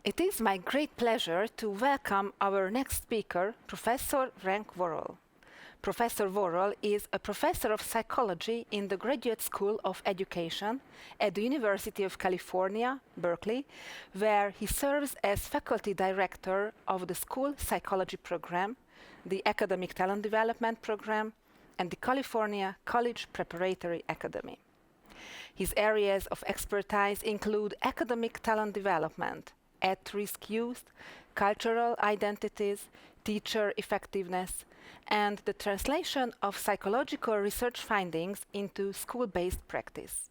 It is my great pleasure to welcome our next speaker, Professor Frank Worrell. Professor Worrell is a professor of psychology in the Graduate School of Education at the University of California, Berkeley, where he serves as faculty director of the school psychology program, the Academic Talent Development Program, and the California College Preparatory Academy. His areas of expertise include academic talent development, at-risk youth, cultural identities, teacher effectiveness, and the translation of psychological research findings into school-based practice.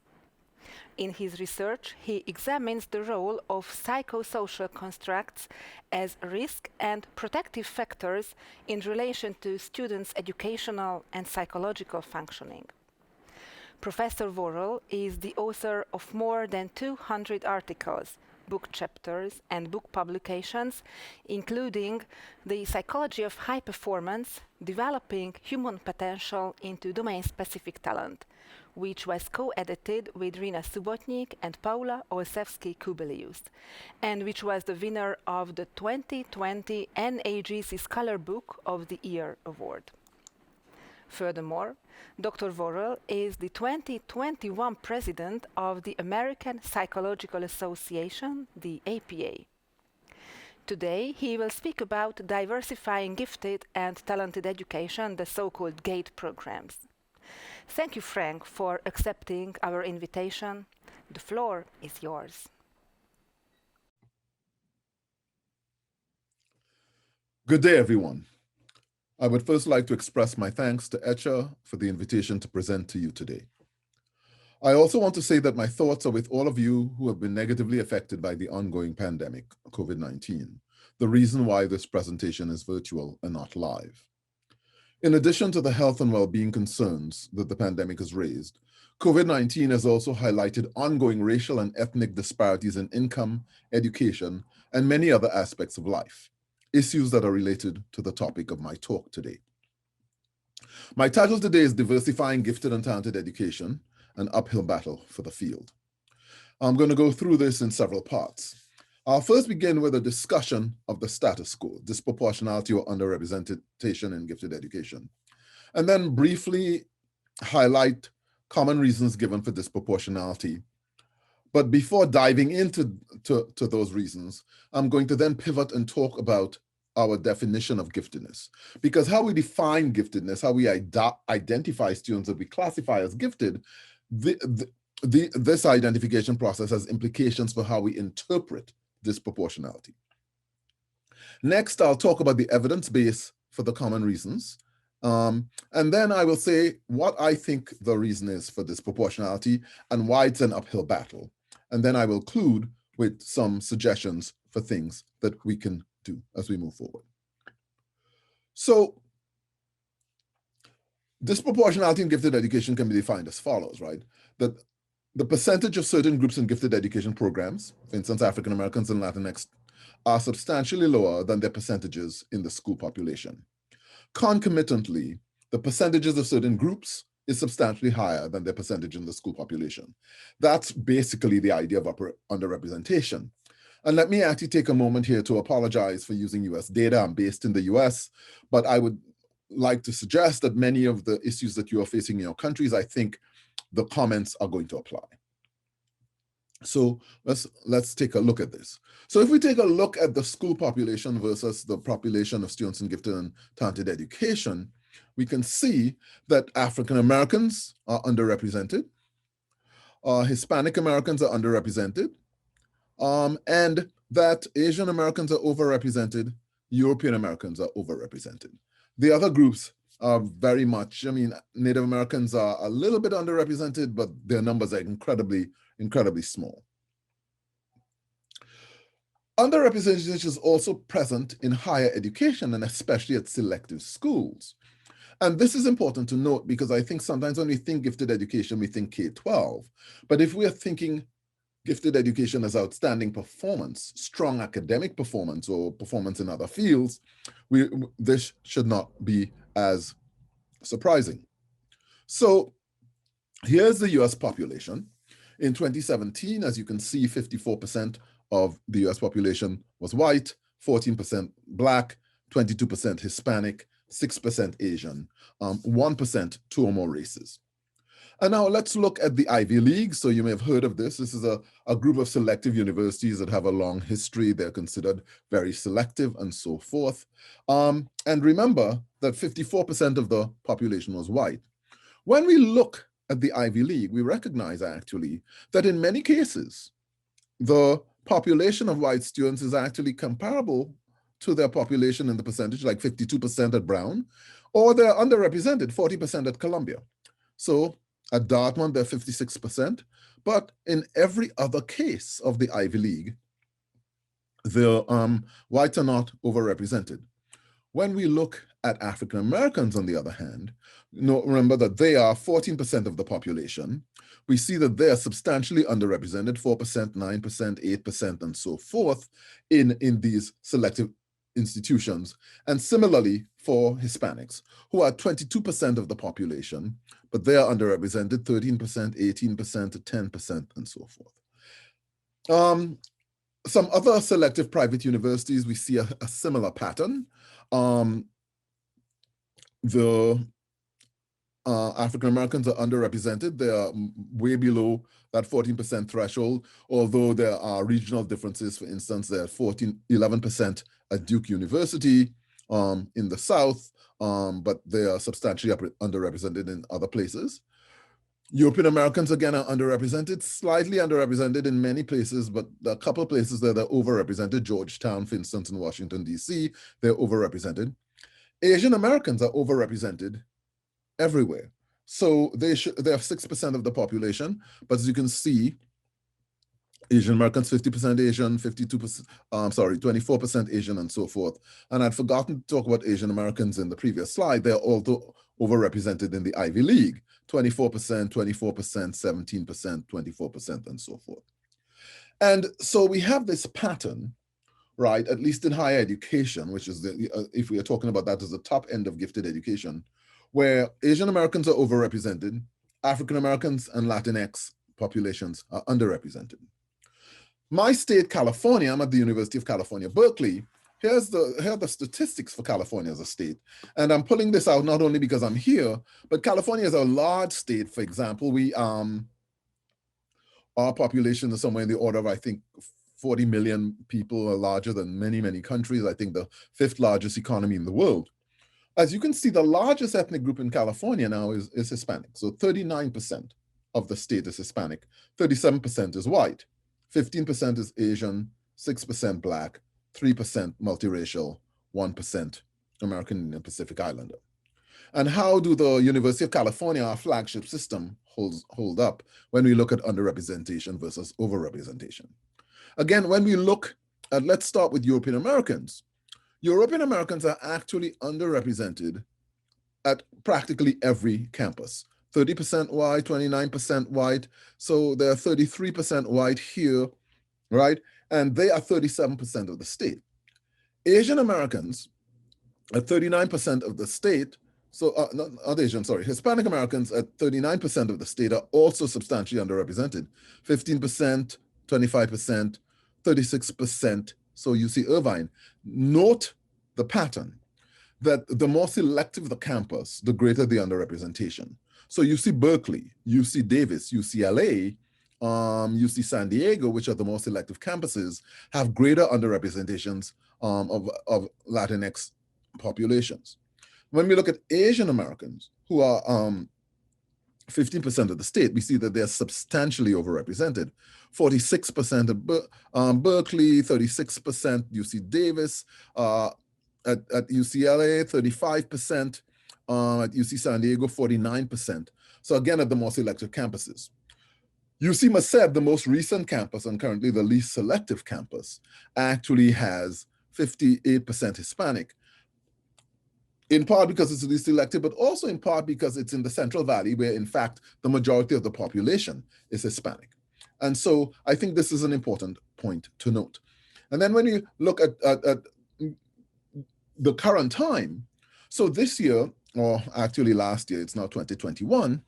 In his research, he examines the role of psychosocial constructs as risk and protective factors in relation to students' educational and psychological functioning. Professor Worrell is the author of more than 200 articles, book chapters, and book publications, including The Psychology of High Performance, Developing Human Potential into Domain-Specific Talent, which was co-edited with Rina Subotnik and Paula Olszewski-Kubelius, and which was the winner of the 2020 NAGC Scholar Book of the Year Award. Furthermore, Dr. Worrell is the 2021 president of the American Psychological Association, the APA. Today, he will speak about diversifying gifted and talented education, the so-called GATE programs. Thank you, Frank, for accepting our invitation. The floor is yours. Good day, everyone. I would first like to express my thanks to ECHA for the invitation to present to you today. I also want to say that my thoughts are with all of you who have been negatively affected by the ongoing pandemic, COVID-19, the reason why this presentation is virtual and not live. In addition to the health and well-being concerns that the pandemic has raised, COVID-19 has also highlighted ongoing racial and ethnic disparities in income, education, and many other aspects of life, issues that are related to the topic of my talk today. My title today is Diversifying Gifted and Talented Education, an Uphill Battle for the Field. I'm going to go through this in several parts. I'll first begin with a discussion of the status quo, disproportionality or underrepresentation in gifted education, and then briefly highlight common reasons given for disproportionality. But before diving into those reasons, I'm going to then pivot and talk about our definition of giftedness. Because how we define giftedness, how we identify students that we classify as gifted, this identification process has implications for how we interpret disproportionality. Next, I'll talk about the evidence base for the common reasons. And then I will say what I think the reason is for disproportionality and why it's an uphill battle. And then I will conclude with some suggestions for things that we can do as we move forward. So disproportionality in gifted education can be defined as follows, right? That the percentage of certain groups in gifted education programs, for instance, African Americans and Latinx, are substantially lower than their percentages in the school population. Concomitantly, the percentages of certain groups is substantially higher than their percentage in the school population. That's basically the idea of underrepresentation. And let me actually take a moment here to apologize for using US data. I'm based in the US, but I would like to suggest that many of the issues that you are facing in your countries, I think the comments are going to apply. So let's take a look at this. So if we take a look at the school population versus the population of students in gifted and talented education, we can see that African Americans are underrepresented, Hispanic Americans are underrepresented, and that Asian Americans are overrepresented, European Americans are overrepresented. The other groups are very much, Native Americans are a little bit underrepresented, but their numbers are incredibly small. Underrepresentation is also present in higher education and especially at selective schools. And this is important to note because I think sometimes when we think gifted education, we think K-12. But if we are thinking gifted education as outstanding performance, strong academic performance, or performance in other fields, this should not be as surprising. So here's the US population. In 2017, as you can see, 54% of the US population was white, 14% Black, 22% Hispanic, 6% Asian, 1% two or more races. And now let's look at the Ivy League. So you may have heard of this. This is a group of selective universities that have a long history. They're considered very selective and so forth. And remember that 54% of the population was white. When we look at the Ivy League, we recognize actually that in many cases, the population of white students is actually comparable to their population in the percentage, like 52% at Brown, or they're underrepresented, 40% at Columbia. So at Dartmouth, they're 56%, but in every other case of the Ivy League, the whites are not overrepresented. When we look at African Americans, on the other hand, remember that they are 14% of the population. We see that they are substantially underrepresented, 4%, 9%, 8%, and so forth in these selective institutions. And similarly for Hispanics, who are 22% of the population, but they are underrepresented, 13%, 18%, 10%, and so forth. Some other selective private universities, we see a similar pattern. The African Americans are underrepresented. They are way below that 14% threshold, although there are regional differences. For instance, there are 11% at Duke University in the South, but they are substantially underrepresented in other places. European Americans, again, are underrepresented, slightly underrepresented in many places, but there are a couple of places that are overrepresented. Georgetown, for instance, in Washington, D.C., they're overrepresented. Asian Americans are overrepresented everywhere. So they have 6% of the population, but as you can see, Asian Americans, 50% Asian, 24% Asian, and so forth. And I'd forgotten to talk about Asian Americans in the previous slide. They're also overrepresented in the Ivy League, 24%, 17%, 24%, and so forth. And so we have this pattern, right, at least in higher education, which is, if we are talking about that as the top end of gifted education, where Asian Americans are overrepresented, African Americans and Latinx populations are underrepresented. My state, California, I'm at the University of California, Berkeley. Here are the statistics for California as a state. And I'm pulling this out not only because I'm here, but California is a large state. For example, our population is somewhere in the order of, I think, 40 million people, are larger than many, many countries. I think the 5th largest economy in the world. As you can see, the largest ethnic group in California now is Hispanic. So 39% of the state is Hispanic, 37% is white, 15% is Asian, 6% Black, 3% multiracial, 1% American Indian Pacific Islander. And how do the University of California, our flagship system, hold up when we look at underrepresentation versus overrepresentation? Again, when we look at, let's start with European Americans. European Americans are actually underrepresented at practically every campus. 30% white, 29% white. So they're 33% white here, right? And they are 37% of the state. Asian Americans are 39% of the state. So not Asian, sorry. Hispanic Americans at 39% of the state are also substantially underrepresented. 15%, 25%, 36%. So you see Irvine. Note the pattern that the more selective the campus, the greater the underrepresentation. So you see Berkeley, you see Davis, UCLA, you see San Diego, which are the more selective campuses, have greater underrepresentations of Latinx populations. When we look at Asian Americans, who are 15% of the state, we see that they're substantially overrepresented. 46% at Berkeley, 36% UC Davis, at UCLA, 35%, at UC San Diego, 49%. So again, at the more selective campuses. UC Merced, the most recent campus and currently the least selective campus, actually has 58% Hispanic, in part because it's least selective, but also in part because it's in the Central Valley, where in fact, the majority of the population is Hispanic. And so I think this is an important point to note. And then when you look at the current time, so this year, or actually last year, it's now 2021,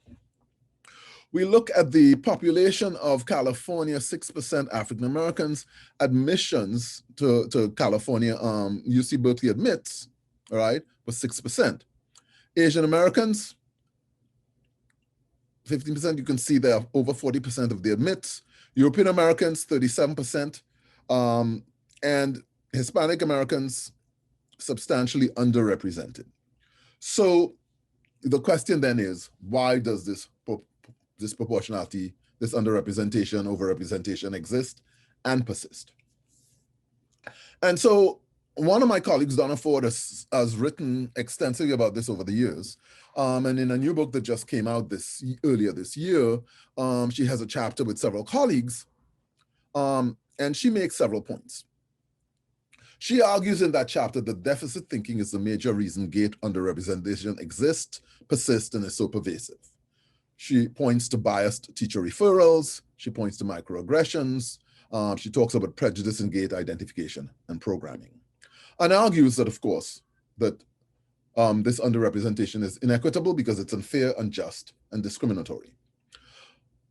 We look at the population of California, 6% African Americans, admissions to California, UC Berkeley admits, all right, was 6%. Asian Americans, 15%, you can see there over 40% of the admits. European Americans, 37%, and Hispanic Americans, substantially underrepresented. So the question then is, why does this disproportionality, this underrepresentation, overrepresentation exist and persist? And so one of my colleagues, Donna Ford, has written extensively about this over the years. And in a new book that just came out earlier this year, she has a chapter with several colleagues, and she makes several points. She argues in that chapter that deficit thinking is the major reason gate underrepresentation exists, persists, and is so pervasive. She points to biased teacher referrals. She points to microaggressions. She talks about prejudice in gate identification and programming, and argues that, of course, that this underrepresentation is inequitable because it's unfair, unjust, and discriminatory.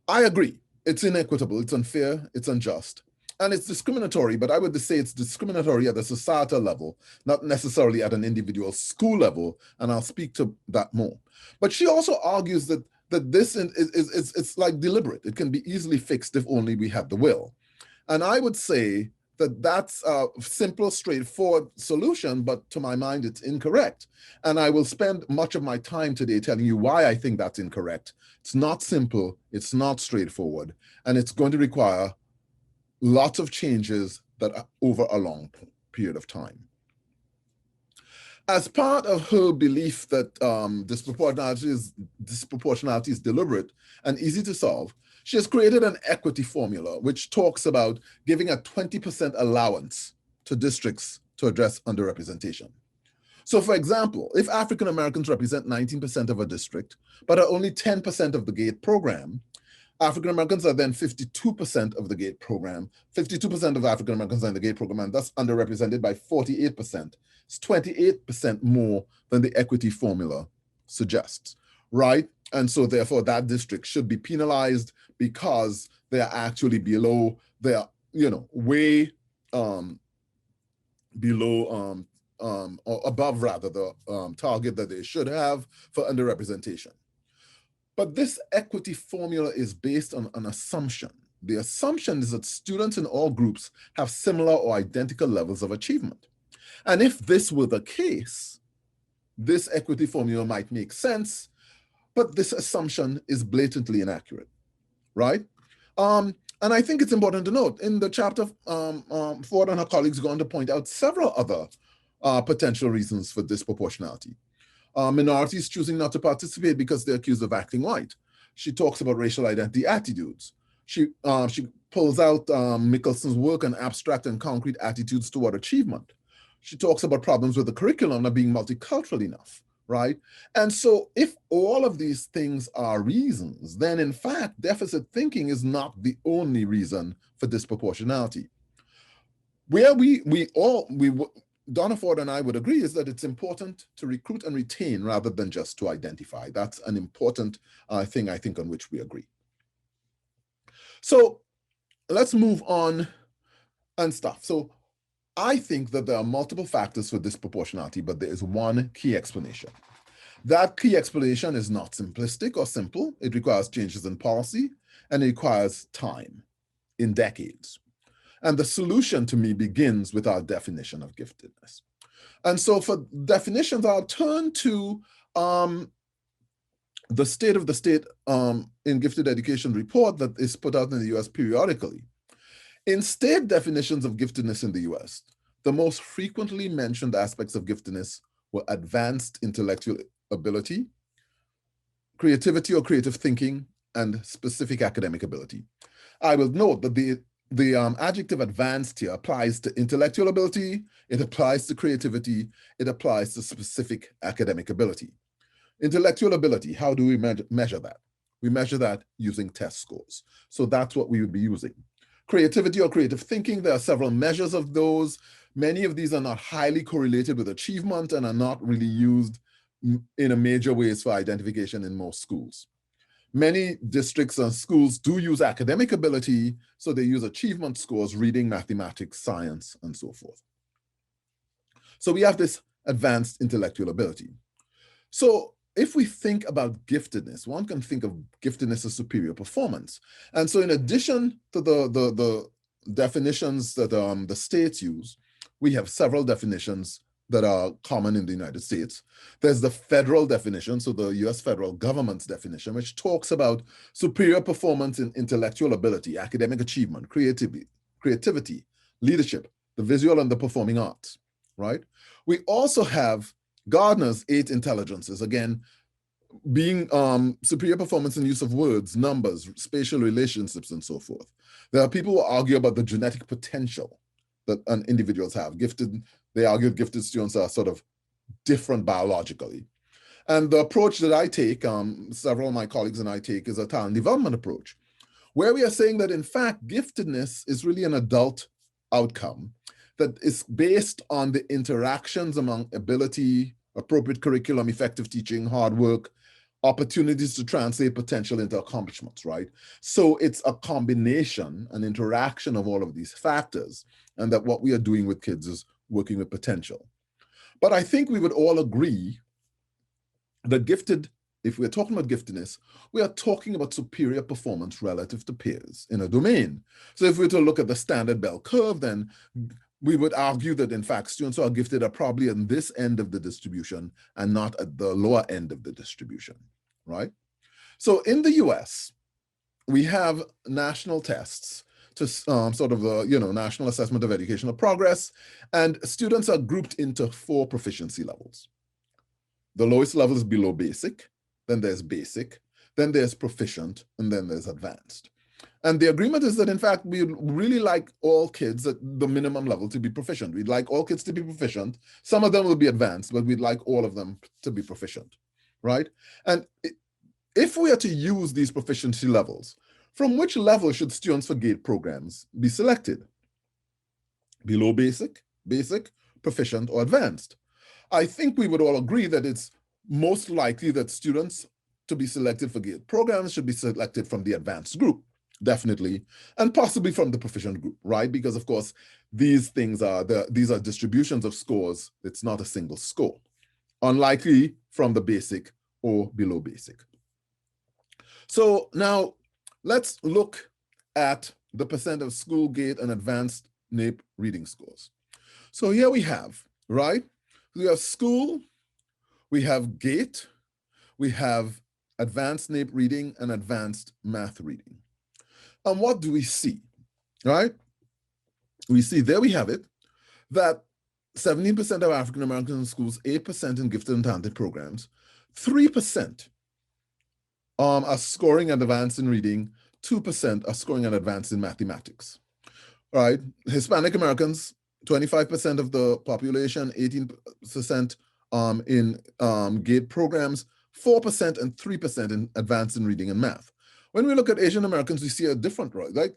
I agree. It's inequitable, it's unfair, it's unjust, and it's discriminatory, but I would say it's discriminatory at a societal level, not necessarily at an individual school level, and I'll speak to that more. But she also argues that this it's like deliberate. It can be easily fixed if only we had the will. And I would say that that's a simple, straightforward solution, but to my mind, it's incorrect. And I will spend much of my time today telling you why I think that's incorrect. It's not simple, it's not straightforward, and it's going to require lots of changes that are over a long period of time. As part of her belief that disproportionality is deliberate and easy to solve, she has created an equity formula which talks about giving a 20% allowance to districts to address underrepresentation. So for example, if African Americans represent 19% of a district, but are only 10% of the GATE program, African Americans are then 52% of the GATE program. 52% of African Americans are in the GATE program, and thus underrepresented by 48%. It's 28% more than the equity formula suggests, right? And so therefore that district should be penalized because they are actually below, they are, way below or above rather the target that they should have for underrepresentation. But this equity formula is based on an assumption. The assumption is that students in all groups have similar or identical levels of achievement. And if this were the case, this equity formula might make sense, but this assumption is blatantly inaccurate, right? And I think it's important to note, in the chapter, Ford and her colleagues go on to point out several other potential reasons for disproportionality. Minorities choosing not to participate because they're accused of acting white. She talks about racial identity attitudes. She pulls out Mickelson's work on abstract and concrete attitudes toward achievement. She talks about problems with the curriculum not being multicultural enough, right? And so if all of these things are reasons, then in fact, deficit thinking is not the only reason for disproportionality. Where Donna Ford and I would agree is that it's important to recruit and retain rather than just to identify. That's an important thing, I think, on which we agree. So let's move on and stuff. So I think that there are multiple factors for disproportionality, but there is one key explanation. That key explanation is not simplistic or simple. It requires changes in policy, and it requires time, in decades. And the solution to me begins with our definition of giftedness. And so for definitions, I'll turn to the State of the State in Gifted Education report that is put out in the US periodically. In state definitions of giftedness in the US, the most frequently mentioned aspects of giftedness were advanced intellectual ability, creativity or creative thinking, and specific academic ability. I will note that the adjective advanced here applies to intellectual ability, it applies to creativity, it applies to specific academic ability. Intellectual ability, how do we measure that? We measure that using test scores. So that's what we would be using. Creativity or creative thinking, there are several measures of those. Many of these are not highly correlated with achievement and are not really used in a major ways for identification in most schools. Many districts and schools do use academic ability, so they use achievement scores, reading, mathematics, science, and so forth. So we have this advanced intellectual ability. So if we think about giftedness, one can think of giftedness as superior performance. And so in addition to the definitions that the states use, we have several definitions that are common in the United States. There's the federal definition, so the US federal government's definition, which talks about superior performance in intellectual ability, academic achievement, creativity, leadership, the visual and the performing arts, right? We also have Gardner's 8 intelligences, again, being superior performance in use of words, numbers, spatial relationships, and so forth. There are people who argue about the genetic potential that individuals have. They argue gifted students are sort of different biologically. And the approach that I take, several of my colleagues and I take, is a talent development approach, where we are saying that in fact, giftedness is really an adult outcome that is based on the interactions among ability, appropriate curriculum, effective teaching, hard work, opportunities to translate potential into accomplishments, right? So it's a combination, an interaction of all of these factors, and that what we are doing with kids is working with potential. But I think we would all agree that gifted, if we're talking about giftedness, we are talking about superior performance relative to peers in a domain. So if we were to look at the standard bell curve, then we would argue that in fact, students who are gifted are probably on this end of the distribution and not at the lower end of the distribution, right? So in the US, we have national tests to sort of the National Assessment of Educational Progress, and students are grouped into 4 proficiency levels. The lowest level is below basic, then there's basic, then there's proficient, and then there's advanced. And the agreement is that, in fact, we really like all kids at the minimum level to be proficient. We'd like all kids to be proficient. Some of them will be advanced, but we'd like all of them to be proficient, right? And if we are to use these proficiency levels, from which level should students for GATE programs be selected? Below basic, basic, proficient, or advanced? I think we would all agree that it's most likely that students to be selected for GATE programs should be selected from the advanced group, definitely, and possibly from the proficient group, right? Because of course, these things are these are distributions of scores. It's not a single score, unlikely from the basic or below basic. So now let's look at the percent of school GATE and advanced NAEP reading scores. So here we have, right? We have school, we have GATE, we have advanced NAEP reading and advanced math reading. And what do we see, right? We see, there we have it, that 17% of African American schools, 8% in gifted and talented programs, 3% are scoring and advanced in reading, 2% are scoring and advanced in mathematics, right? Hispanic Americans, 25% of the population, 18% in GATE programs, 4% and 3% in advanced in reading and math. When we look at Asian Americans, we see a different, like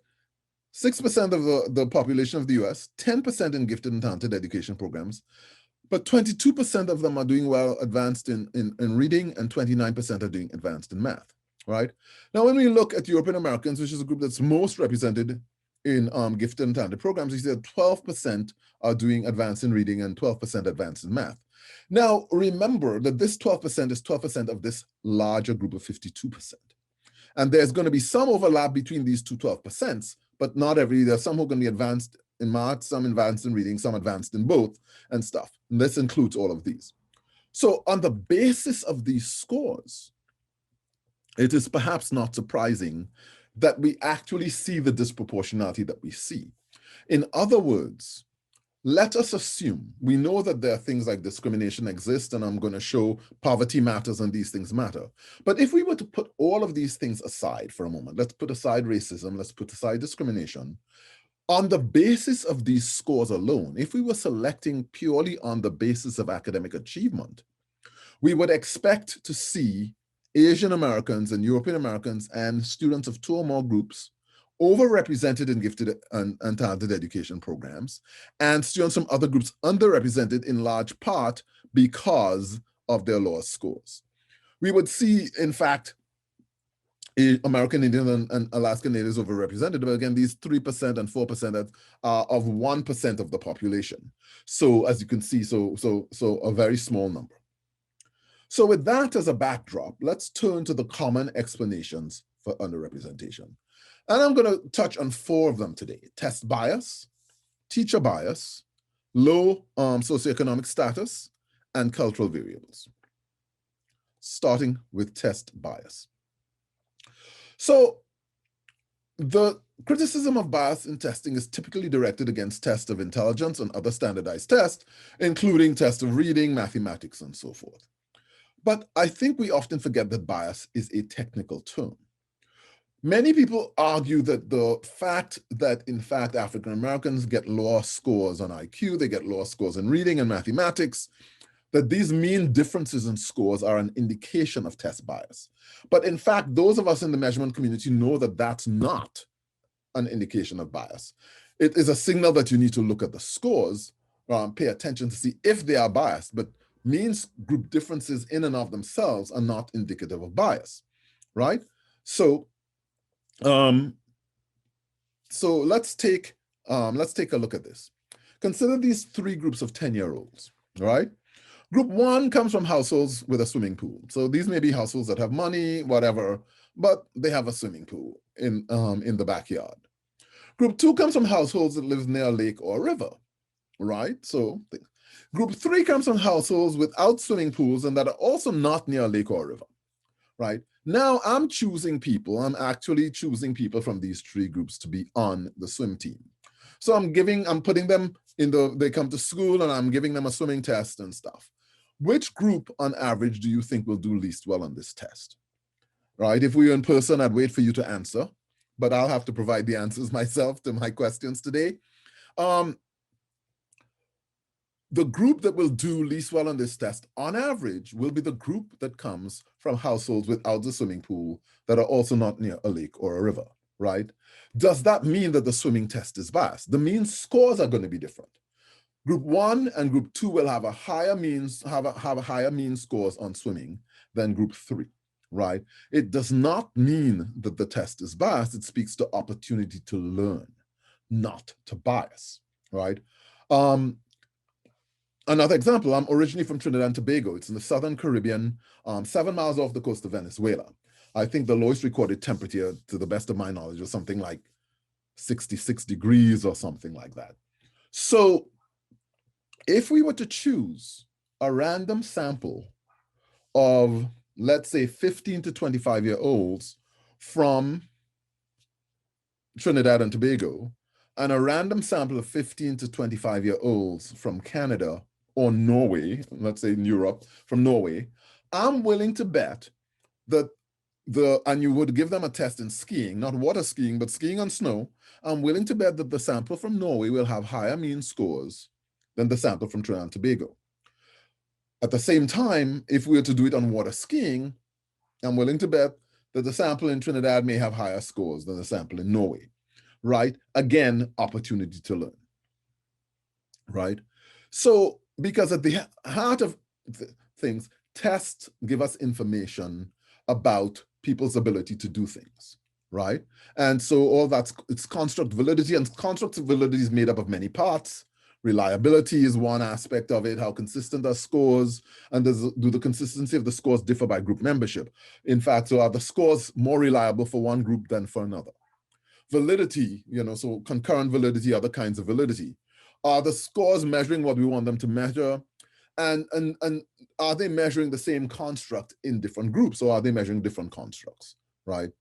6% of the population of the US, 10% in gifted and talented education programs, but 22% of them are doing well advanced in reading and 29% are doing advanced in math, right? Now, when we look at European Americans, which is a group that's most represented in gifted and talented programs, we see that 12% are doing advanced in reading and 12% advanced in math. Now, remember that this 12% is 12% of this larger group of 52%. And there's going to be some overlap between these two 12%, but not every, there's some who are going to be advanced in math, some advanced in reading, some advanced in both and stuff. And this includes all of these. So on the basis of these scores, it is perhaps not surprising that we actually see the disproportionality that we see. In other words, let us assume, we know that there are things like discrimination exist, and I'm going to show poverty matters and these things matter. But if we were to put all of these things aside for a moment, let's put aside racism, let's put aside discrimination, on the basis of these scores alone, if we were selecting purely on the basis of academic achievement, we would expect to see Asian Americans and European Americans and students of 2 or more groups overrepresented in gifted and talented education programs, and students from other groups underrepresented in large part because of their lower scores. We would see, in fact, American Indian and Alaska Natives overrepresented, but again, these 3% and 4% that are of 1% of the population. So as you can see, so a very small number. So with that as a backdrop, let's turn to the common explanations for underrepresentation. And I'm going to touch on 4 of them today: test bias, teacher bias, low socioeconomic status, and cultural variables. Starting with test bias. So the criticism of bias in testing is typically directed against tests of intelligence and other standardized tests, including tests of reading, mathematics, and so forth. But I think we often forget that bias is a technical term. Many people argue that the fact that, in fact, African Americans get lower scores on IQ, they get lower scores in reading and mathematics, that these mean differences in scores are an indication of test bias. But in fact, those of us in the measurement community know that that's not an indication of bias. It is a signal that you need to look at the scores, pay attention to see if they are biased, but means group differences in and of themselves are not indicative of bias, right? So let's take a look at this. Consider these 3 groups of 10-year-olds, right? Group 1 comes from households with a swimming pool. So these may be households that have money, whatever, but they have a swimming pool in the backyard. Group 2 comes from households that live near a lake or a river, right? So Group 3 comes from households without swimming pools and that are also not near a lake or a river, right? Now I'm actually choosing people from these 3 groups to be on the swim team. So I'm putting them they come to school and I'm giving them a swimming test and stuff. Which group on average do you think will do least well on this test? Right? If we were in person, I'd wait for you to answer, but I'll have to provide the answers myself to my questions today. The group that will do least well on this test, on average, will be the group that comes from households without the swimming pool that are also not near a lake or a river, right? Does that mean that the swimming test is biased? The mean scores are going to be different. Group 1 and Group 2 will have a higher mean scores on swimming than Group 3, right? It does not mean that the test is biased. It speaks to opportunity to learn, not to bias, right? Another example, I'm originally from Trinidad and Tobago. It's in the Southern Caribbean, 7 miles off the coast of Venezuela. I think the lowest recorded temperature, to the best of my knowledge, was something like 66 degrees or something like that. So if we were to choose a random sample of, let's say, 15 to 25-year-olds from Trinidad and Tobago, and a random sample of 15 to 25-year-olds from Canada or Norway, let's say in Europe, from Norway, I'm willing to bet that and you would give them a test in skiing, not water skiing, but skiing on snow, I'm willing to bet that the sample from Norway will have higher mean scores than the sample from Trinidad and Tobago. At the same time, if we were to do it on water skiing, I'm willing to bet that the sample in Trinidad may have higher scores than the sample in Norway, right? Again, opportunity to learn, right? So, because at the heart of things, tests give us information about people's ability to do things, right? And so all that's, it's construct validity, and construct validity is made up of many parts. Reliability is one aspect of it, how consistent are scores, and do the consistency of the scores differ by group membership? In fact, so are the scores more reliable for one group than for another? Validity, so concurrent validity, other kinds of validity. Are the scores measuring what we want them to measure? And are they measuring the same construct in different groups, or are they measuring different constructs, right?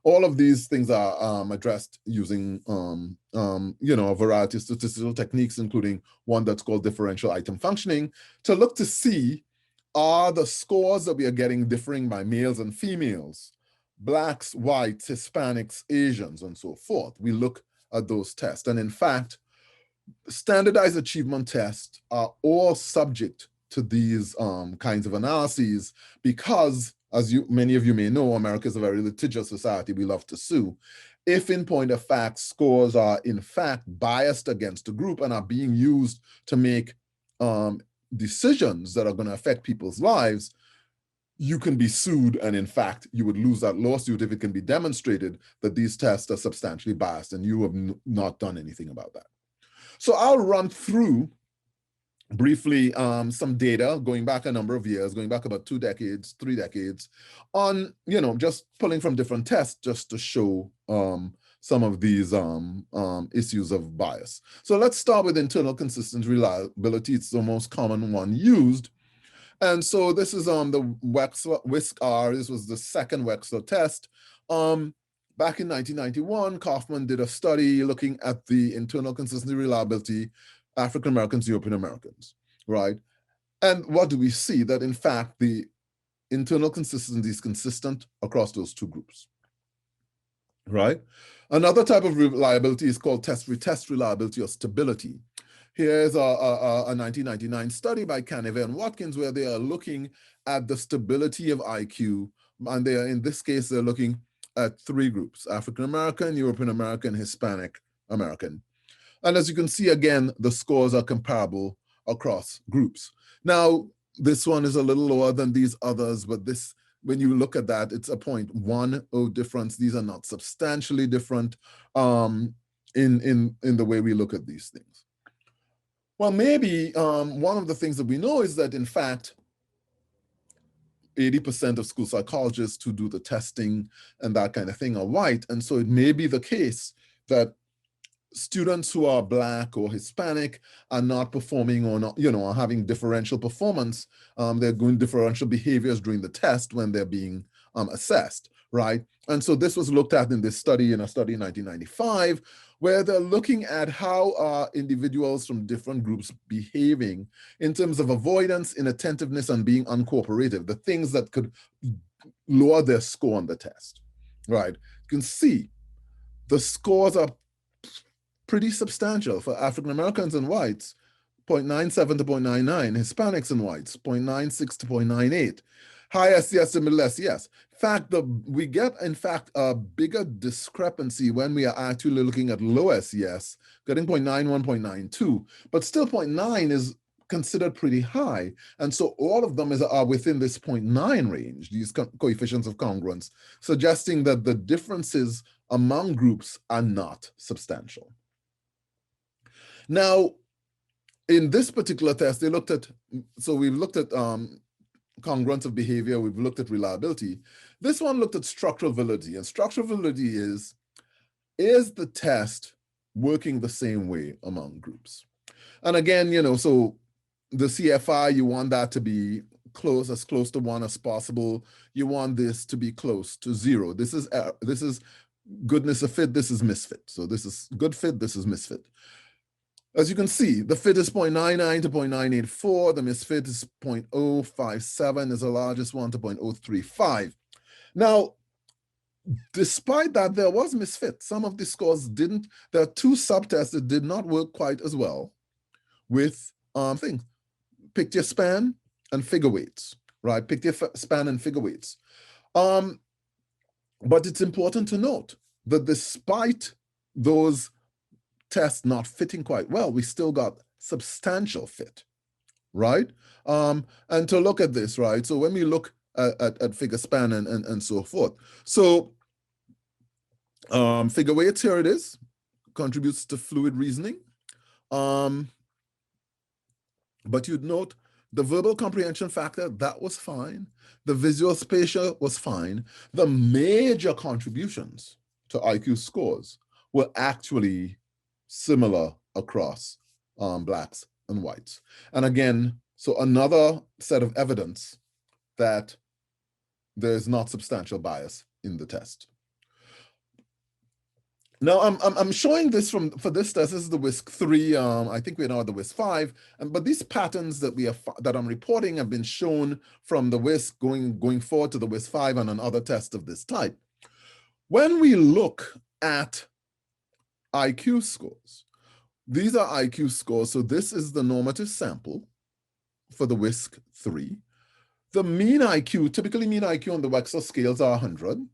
All of these things are addressed using, a variety of statistical techniques, including one that's called differential item functioning, to look to see, are the scores that we are getting differing by males and females, Blacks, whites, Hispanics, Asians, and so forth. We look at those tests. And in fact, standardized achievement tests are all subject to these kinds of analyses because, as many of you may know, America is a very litigious society. We love to sue. If in point of fact, scores are in fact biased against a group and are being used to make decisions that are going to affect people's lives, you can be sued, and in fact, you would lose that lawsuit if it can be demonstrated that these tests are substantially biased and you have not done anything about that. So I'll run through briefly some data going back a number of years, going back about 2 decades, 3 decades, on, just pulling from different tests just to show some of these issues of bias. So let's start with internal consistent reliability. It's the most common one used. And so this is the WISC-R. This was the second Wechsler test. Back in 1991, Kaufman did a study looking at the internal consistency reliability African Americans, European Americans, right? And what do we see? That in fact, the internal consistency is consistent across those two groups, right? Another type of reliability is called test-retest reliability or stability. Here's a 1999 study by Canivez and Watkins where they are looking at the stability of IQ, and they are, in this case, they're looking at 3 groups: African American, European American, Hispanic American. And as you can see, again, the scores are comparable across groups. Now, this one is a little lower than these others, but this, when you look at that, it's a 0.10 difference. These are not substantially different in the way we look at these things. Well, maybe one of the things that we know is that, in fact, 80% of school psychologists who do the testing and that kind of thing are white. And so it may be the case that students who are Black or Hispanic are not performing or not, are having differential performance. They're doing differential behaviors during the test when they're being assessed, right? And so this was looked at in this study, in a study in 1995, where they're looking at how are individuals from different groups behaving in terms of avoidance, inattentiveness, and being uncooperative, the things that could lower their score on the test, right? You can see the scores are pretty substantial for African Americans and whites, 0.97 to 0.99, Hispanics and whites, 0.96 to 0.98, high SES to middle SES. In fact, we get, in fact, a bigger discrepancy when we are actually looking at low SES, getting 0.91, 0.92, but still 0.9 is considered pretty high. And so all of them are within this 0.9 range, these coefficients of congruence, suggesting that the differences among groups are not substantial. Now, in this particular test, they looked at, so we've looked at congruence of behavior, we've looked at reliability. This one looked at structural validity, and structural validity is the test working the same way among groups? And again, so the CFI, you want that to be as close to 1 as possible. You want this to be close to 0. This is goodness of fit, this is misfit. So this is good fit, this is misfit. As you can see, the fit is 0.99 to 0.984. The misfit is 0.057 is the largest one to 0.035. Now, despite that, there was misfit. Some of the scores didn't. There are 2 subtests that did not work quite as well with things. Picture span and figure weights, right? Picture span and figure weights. But it's important to note that despite those tests not fitting quite well, we still got substantial fit, right? And to look at this, right? So when we look at figure span and so forth. So figure weights, here it is, contributes to fluid reasoning. But you'd note the verbal comprehension factor, that was fine. The visual spatial was fine. The major contributions to IQ scores were actually similar across Blacks and whites. And again, so another set of evidence that there's not substantial bias in the test. Now, I'm showing this for this test. This is the WISC-3. I think we now have the WISC-V. But these patterns that I'm reporting have been shown from the WISC going forward to the WISC-V and another test of this type. When we look at IQ scores, these are IQ scores. So this is the normative sample for the WISC-3. The mean IQ, typically mean IQ on the Wechsler scales are 100.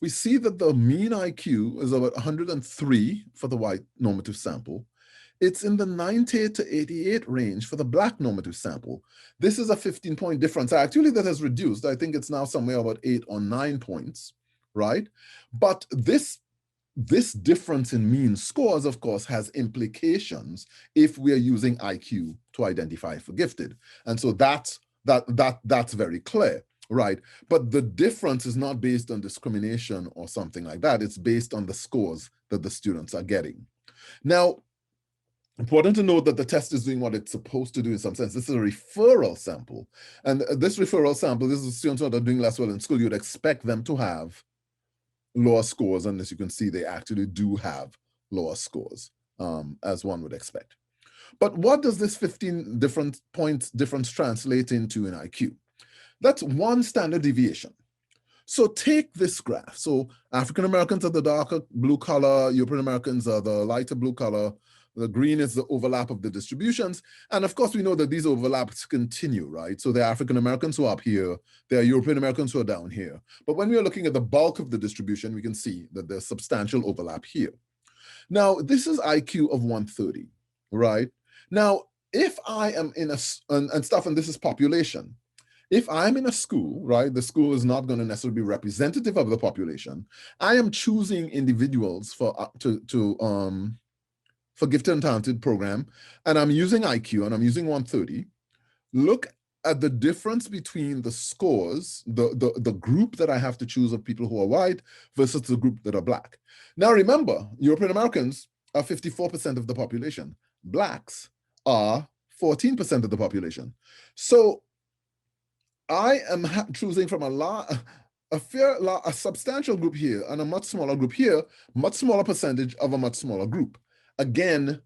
We see that the mean IQ is about 103 for the white normative sample, it's in the 90 to 88 range for the Black normative sample. This is a 15-point difference. Actually, that has reduced. I think it's now somewhere about 8 or 9 points, right? But this difference in mean scores, of course, has implications if we are using IQ to identify for gifted. And so that's very clear, right? But the difference is not based on discrimination or something like that. It's based on the scores that the students are getting. Now, important to note that the test is doing what it's supposed to do in some sense. This is a referral sample. And this referral sample, this is students who are doing less well in school. You'd expect them to have lower scores, and as you can see, they actually do have lower scores, as one would expect. But what does this 15 different points difference translate into in IQ? That's one standard deviation. So take this graph. So African Americans are the darker blue color, European Americans are the lighter blue color, the green is the overlap of the distributions. And of course, we know that these overlaps continue, right? So there are African Americans who are up here, there are European Americans who are down here. But when we are looking at the bulk of the distribution, we can see that there's substantial overlap here. Now, this is IQ of 130, right? Now, if I am in and this is population. If I'm in a school, right, the school is not going to necessarily be representative of the population. I am choosing individuals for gifted and talented program, and I'm using IQ and I'm using 130. Look at the difference between the scores, the group that I have to choose of people who are white versus the group that are Black. Now remember, European Americans are 54% of the population. Blacks are 14% of the population. So I am choosing from a substantial group here and a much smaller group here, much smaller percentage of a much smaller group. Again,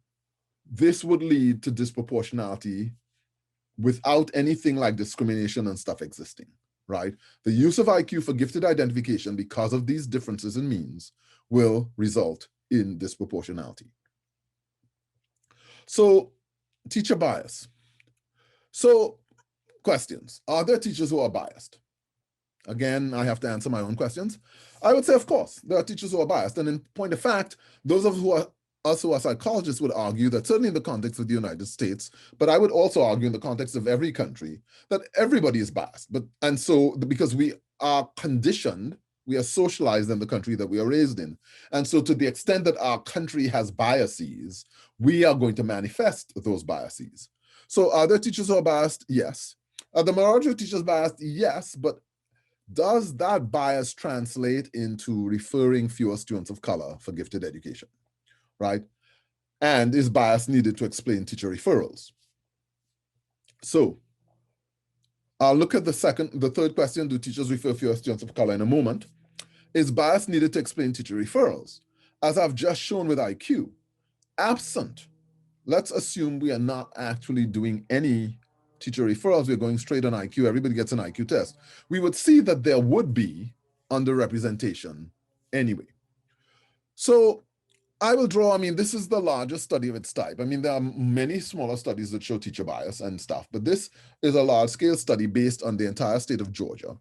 this would lead to disproportionality without anything like discrimination and stuff existing, right? The use of IQ for gifted identification because of these differences in means will result in disproportionality. So, teacher bias. So, questions. Are there teachers who are biased? Again, I have to answer my own questions. I would say, of course, there are teachers who are biased. And in point of fact, those of us who are psychologists would argue that certainly in the context of the United States, but I would also argue in the context of every country, that everybody is biased. And so because we are conditioned, we are socialized in the country that we are raised in. And so to the extent that our country has biases, we are going to manifest those biases. So are there teachers who are biased? Yes. Are the majority of teachers biased? Yes, but does that bias translate into referring fewer students of color for gifted education, right? And is bias needed to explain teacher referrals? So I'll look at the third question, do teachers refer fewer students of color in a moment? Is bias needed to explain teacher referrals? As I've just shown with IQ, absent, let's assume we are not actually doing any teacher referrals, we're going straight on IQ, everybody gets an IQ test. We would see that there would be underrepresentation anyway. So I will draw, this is the largest study of its type. There are many smaller studies that show teacher bias and stuff, but this is a large scale study based on the entire state of Georgia.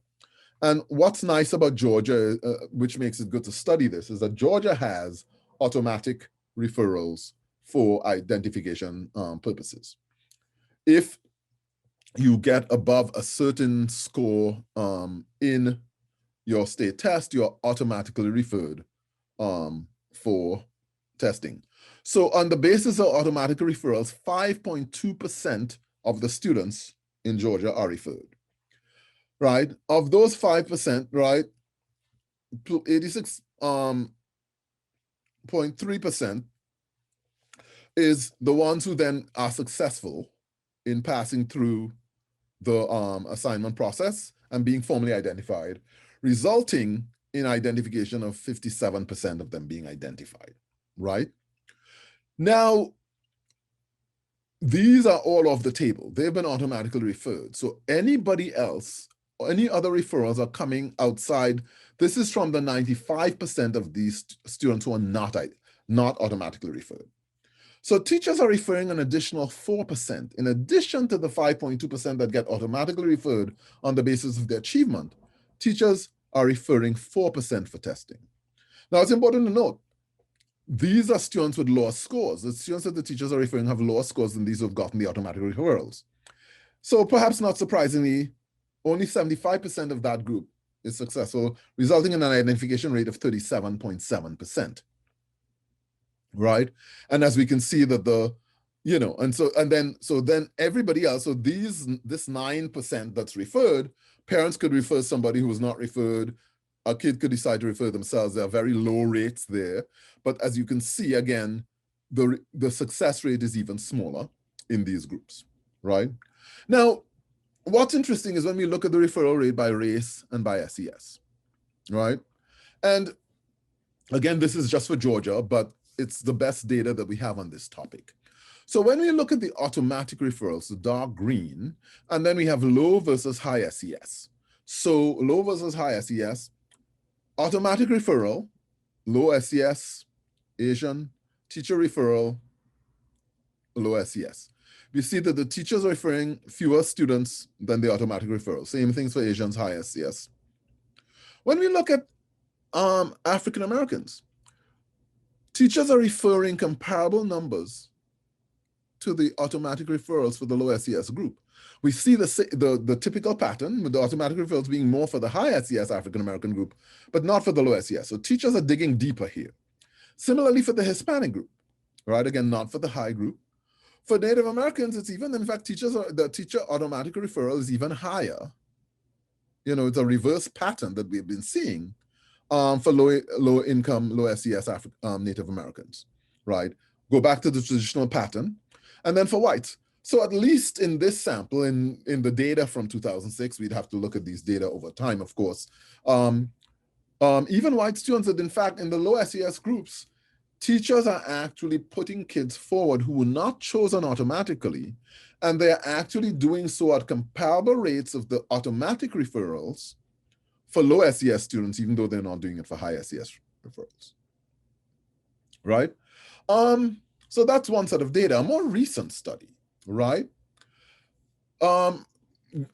And what's nice about Georgia, which makes it good to study this, is that Georgia has automatic referrals for identification purposes. If you get above a certain score in your state test, you're automatically referred for testing. So on the basis of automatic referrals, 5.2% of the students in Georgia are referred, right? Of those 5%, right, 86.3% is the ones who then are successful in passing through the assignment process and being formally identified, resulting in identification of 57% of them being identified, right? Now, these are all off the table. They've been automatically referred. So anybody else, or any other referrals are coming outside. This is from the 95% of these students who are not automatically referred. So teachers are referring an additional 4%, in addition to the 5.2% that get automatically referred on the basis of their achievement. Teachers are referring 4% for testing. Now, it's important to note, these are students with lower scores. The students that the teachers are referring have lower scores than these who have gotten the automatic referrals. So perhaps not surprisingly, only 75% of that group is successful, resulting in an identification rate of 37.7%. Right? And as we can see that then everybody else, so this 9% that's referred, parents could refer somebody who was not referred, a kid could decide to refer themselves. There are very low rates there. But as you can see, again, the success rate is even smaller in these groups, right? Now, what's interesting is when we look at the referral rate by race and by SES, right? And again, this is just for Georgia, but it's the best data that we have on this topic. So when we look at the automatic referrals, the dark green, and then we have low versus high SES. So low versus high SES, automatic referral, low SES, Asian, teacher referral, low SES. We see that the teachers are referring fewer students than the automatic referral. Same things for Asians, high SES. When we look at African Americans, teachers are referring comparable numbers to the automatic referrals for the low SES group. We see the typical pattern with the automatic referrals being more for the high SES African American group, but not for the low SES. So teachers are digging deeper here. Similarly for the Hispanic group, right? Again, not for the high group. For Native Americans, it's even, in fact, the teacher automatic referral is even higher. You know, it's a reverse pattern that we've been seeing for low income, low SES Native Americans, right? Go back to the traditional pattern. And then for whites, so at least in this sample, in the data from 2006, we'd have to look at these data over time, of course. Even white students that, in fact, in the low SES groups, teachers are actually putting kids forward who were not chosen automatically, and they're actually doing so at comparable rates of the automatic referrals for low SES students, even though they're not doing it for high SES referrals, right? So that's one set of data. A more recent study, right?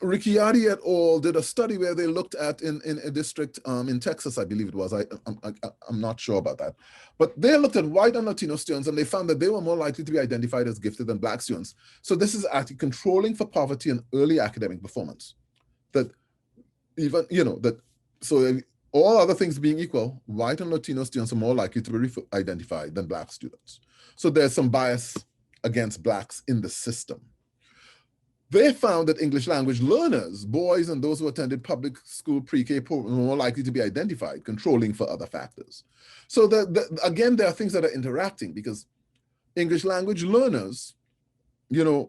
Ricciardi et al. Did a study where they looked at in a district in Texas, I believe it was. I'm not sure about that. But they looked at white and Latino students, and they found that they were more likely to be identified as gifted than Black students. So this is actually controlling for poverty and early academic performance. That even, so all other things being equal, white and Latino students are more likely to be identified than Black students. So there's some bias against Blacks in the system. They found that English language learners, boys and those who attended public school pre-K programs, were more likely to be identified, controlling for other factors. So again, there are things that are interacting, because English language learners, are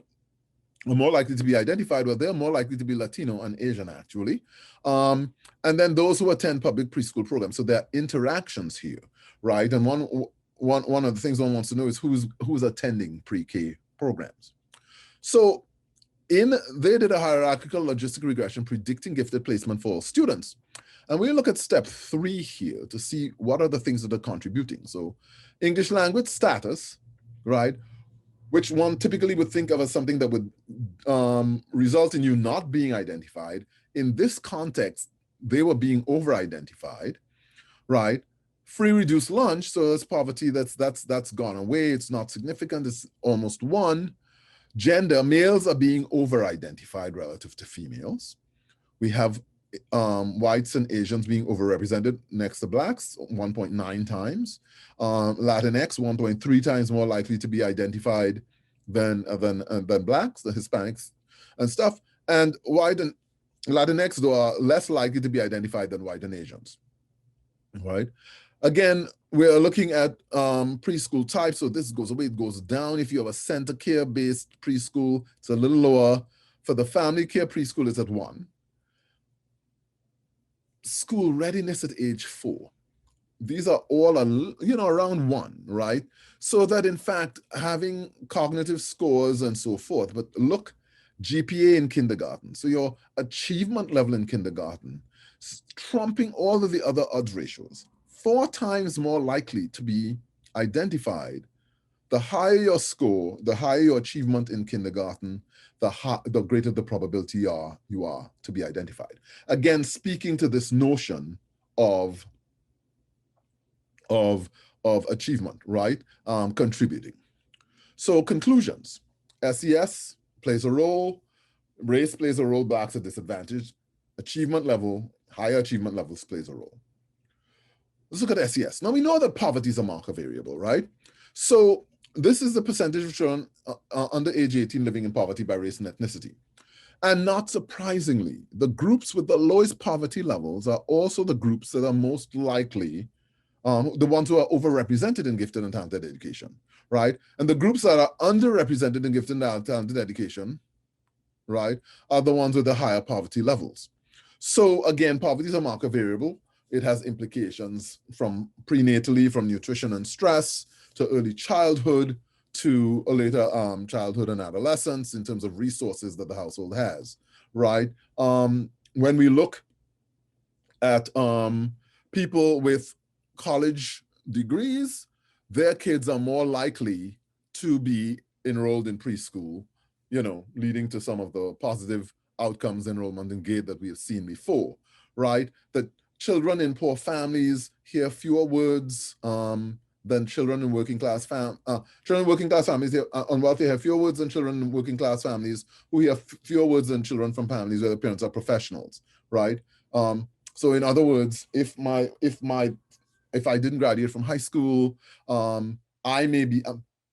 more likely to be identified, but they're more likely to be Latino and Asian, actually. And then those who attend public preschool programs. So there are interactions here, right? And one of the things one wants to know is who's attending pre-K programs. So they did a hierarchical logistic regression predicting gifted placement for all students. And we look at step 3 here to see what are the things that are contributing. So English language status, right? Which one typically would think of as something that would result in you not being identified. In this context, they were being over-identified, right? Free reduced lunch, so that's poverty, that's gone away. It's not significant, it's almost 1. Gender, males are being over-identified relative to females. We have whites and Asians being overrepresented next to Blacks, 1.9 times. Latinx, 1.3 times more likely to be identified than Blacks, the Hispanics and stuff. And white and Latinx, though, are less likely to be identified than white and Asians, right? Again, we're looking at preschool type, so this goes away, it goes down. If you have a center care-based preschool, it's a little lower. For the family care preschool, it's at 1. School readiness at age 4. These are all, around 1, right? So that, in fact, having cognitive scores and so forth, but look, GPA in kindergarten. So your achievement level in kindergarten, trumping all of the other odds ratios. 4 times more likely to be identified. The higher your score, the higher your achievement in kindergarten, the greater the probability you are to be identified. Again, speaking to this notion of of achievement, right? Contributing. So conclusions, SES plays a role, race plays a role, blacks are disadvantaged, achievement level, higher achievement levels plays a role. Let's look at SES. Now we know that poverty is a marker variable, right? So this is the percentage of children under age 18 living in poverty by race and ethnicity. And not surprisingly, the groups with the lowest poverty levels are also the groups that are most likely, the ones who are overrepresented in gifted and talented education, right? And the groups that are underrepresented in gifted and talented education, right, are the ones with the higher poverty levels. So again, poverty is a marker variable. It has implications from prenatally, from nutrition and stress, to early childhood, to a later childhood and adolescence in terms of resources that the household has, right? When we look at people with college degrees, their kids are more likely to be enrolled in preschool, you know, leading to some of the positive outcomes, enrollment and gait that we have seen before, right? That children in poor families hear fewer words than children in working class families. Children in working class families on wealthy have fewer words than children in working class families who hear fewer words than children from families where the parents are professionals, right? So in other words, if I didn't graduate from high school, I may be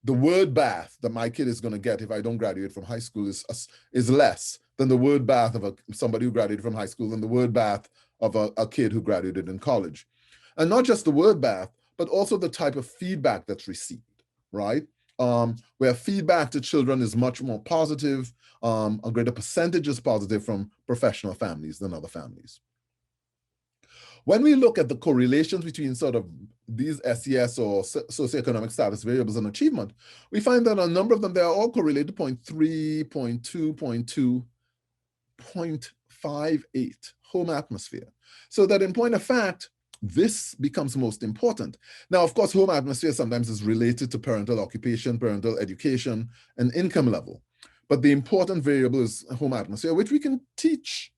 the word bath that my kid is going to get if I don't graduate from high school is less than the word bath of somebody who graduated from high school than the word bath of a kid who graduated in college. And not just the word bath, but also the type of feedback that's received, right? Where feedback to children is much more positive, a greater percentage is positive from professional families than other families. When we look at the correlations between sort of these SES or socioeconomic status variables and achievement, we find that a number of them, they are all correlated 0.3, 0.2, 0.2, 0.58 home atmosphere. So that in point of fact, this becomes most important. Now, of course, home atmosphere sometimes is related to parental occupation, parental education, and income level. But the important variable is home atmosphere, which we can teach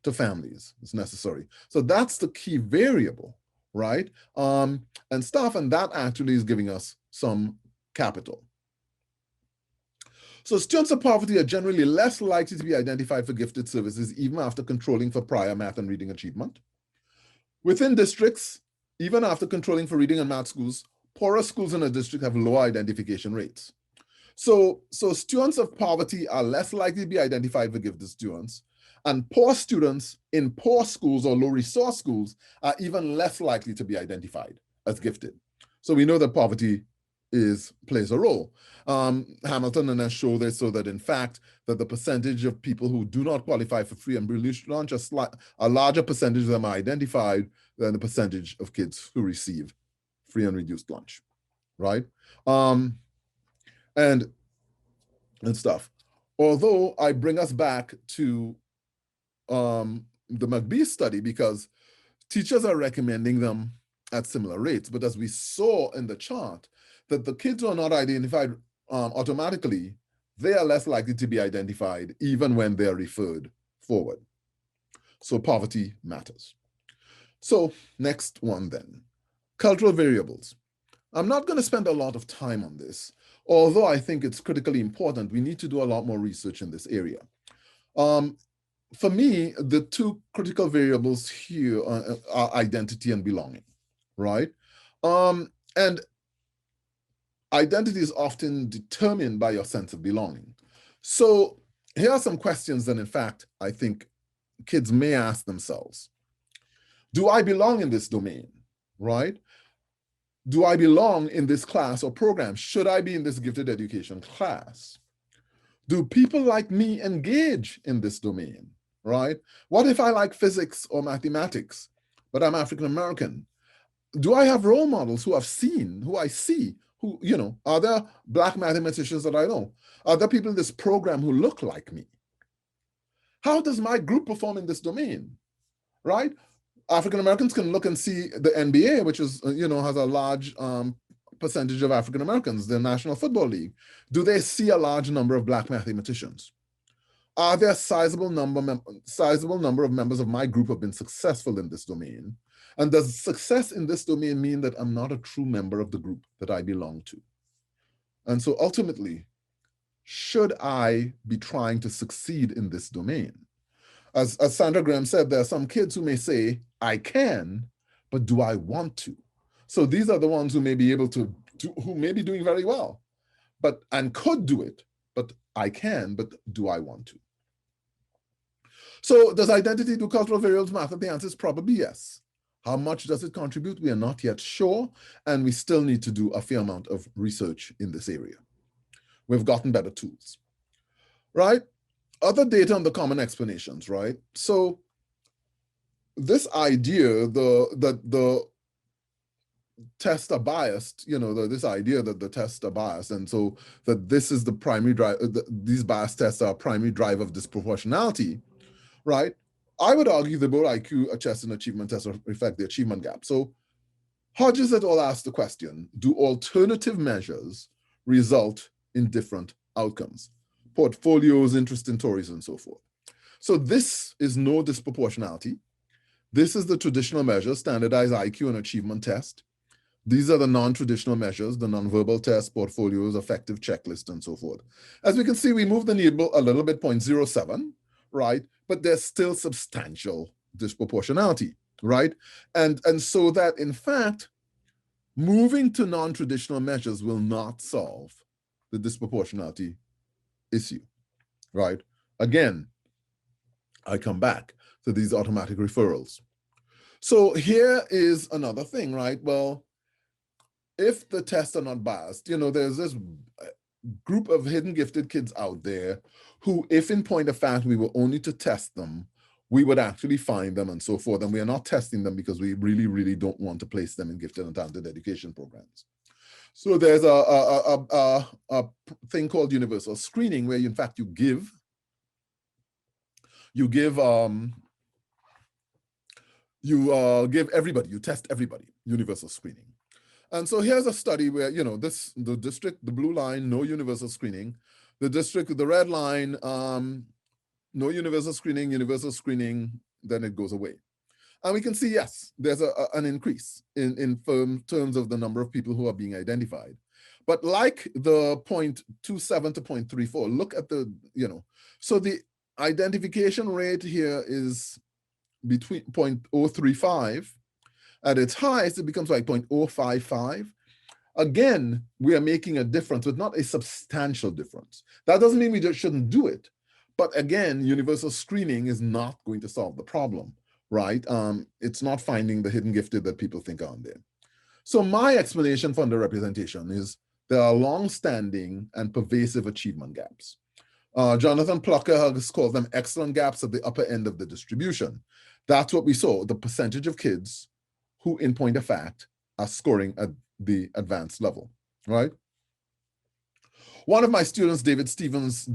to families is necessary. So that's the key variable, right? And that actually is giving us some capital. So students of poverty are generally less likely to be identified for gifted services even after controlling for prior math and reading achievement. Within districts, even after controlling for reading and math schools, poorer schools in a district have lower identification rates. So students of poverty are less likely to be identified for gifted students, and poor students in poor schools or low resource schools are even less likely to be identified as gifted. So we know that poverty plays a role. Hamilton and then show this so that in fact that the percentage of people who do not qualify for free and reduced lunch, a larger percentage of them are identified than the percentage of kids who receive free and reduced lunch, right? And stuff. Although I bring us back to the McBee study because teachers are recommending them at similar rates. But as we saw in the chart, that the kids who are not identified automatically, they are less likely to be identified even when they are referred forward. So poverty matters. So next one then, cultural variables. I'm not going to spend a lot of time on this, although I think it's critically important. We need to do a lot more research in this area. For me, the two critical variables here are identity and belonging, right? And identity is often determined by your sense of belonging. So here are some questions that, in fact, I think kids may ask themselves. Do I belong in this domain, right? Do I belong in this class or program? Should I be in this gifted education class? Do people like me engage in this domain, right? What if I like physics or mathematics, but I'm African-American? Do I have role models who I see, who, you know, are there Black mathematicians that I know? Are there people in this program who look like me? How does my group perform in this domain, right? African-Americans can look and see the NBA, which is, you know, has a large percentage of African-Americans, the National Football League. Do they see a large number of Black mathematicians? Are there a sizable number of members of my group who have been successful in this domain? And does success in this domain mean that I'm not a true member of the group that I belong to? And so ultimately, should I be trying to succeed in this domain? As Sandra Graham said, there are some kids who may say, I can, but do I want to? So these are the ones who may be able to who may be doing very well, and could do it, but I can, but do I want to? So does identity do cultural variables matter? The answer is probably yes. How much does it contribute? We are not yet sure, and we still need to do a fair amount of research in this area. We've gotten better tools, right? Other data on the common explanations, right? So this idea that the tests are biased, this idea that the tests are biased, and so that this is the primary drive, these biased tests are a primary drive of disproportionality, right? I would argue that both IQ, chess, and achievement tests reflect the achievement gap. So Hodges et al. Asked the question, do alternative measures result in different outcomes? Portfolios, interest in Tories, and so forth. So this is no disproportionality. This is the traditional measure, standardized IQ and achievement test. These are the non-traditional measures, the nonverbal test, portfolios, affective checklist, and so forth. As we can see, we moved the needle a little bit, 0.07, right? But there's still substantial disproportionality, right? And so that, in fact, moving to non-traditional measures will not solve the disproportionality issue, right? Again, I come back to these automatic referrals. So here is another thing, right? Well, if the tests are not biased, there's this group of hidden gifted kids out there who, if in point of fact we were only to test them, we would actually find them and so forth. And we are not testing them because we really, really don't want to place them in gifted and talented education programs. So there's a thing called universal screening where in fact you give everybody, you test everybody, universal screening. And so here's a study where, the district, the blue line, no universal screening. The district with the red line, no universal screening, then it goes away. And we can see, yes, there's an increase in terms of the number of people who are being identified. But like the 0.27 to 0.34, look at the, so the identification rate here is between 0.035. At its highest, it becomes like 0.055. Again, we are making a difference, but not a substantial difference. That doesn't mean we just shouldn't do it. But again, universal screening is not going to solve the problem, right? It's not finding the hidden gifted that people think are on there. So my explanation for underrepresentation is there are long-standing and pervasive achievement gaps. Jonathan Plucker has called them excellent gaps at the upper end of the distribution. That's what we saw, the percentage of kids who, in point of fact, are scoring at the advanced level, right? One of my students, David Stevens,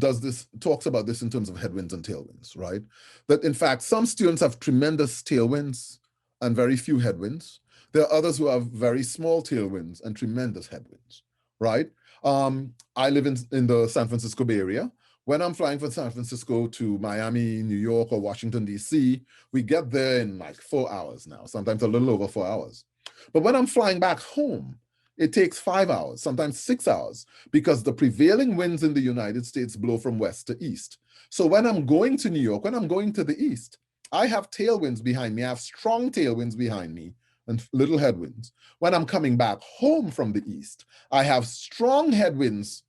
talks about this in terms of headwinds and tailwinds, right? That in fact, some students have tremendous tailwinds and very few headwinds. There are others who have very small tailwinds and tremendous headwinds, right? I live in the San Francisco Bay Area. When I'm flying from San Francisco to Miami, New York, or Washington, D.C., we get there in like 4 hours now, sometimes a little over 4 hours. But when I'm flying back home, it takes 5 hours, sometimes 6 hours, because the prevailing winds in the United States blow from west to east. So when I'm going to New York, when I'm going to the east, I have tailwinds behind me. I have strong tailwinds behind me and little headwinds. When I'm coming back home from the east, I have strong headwinds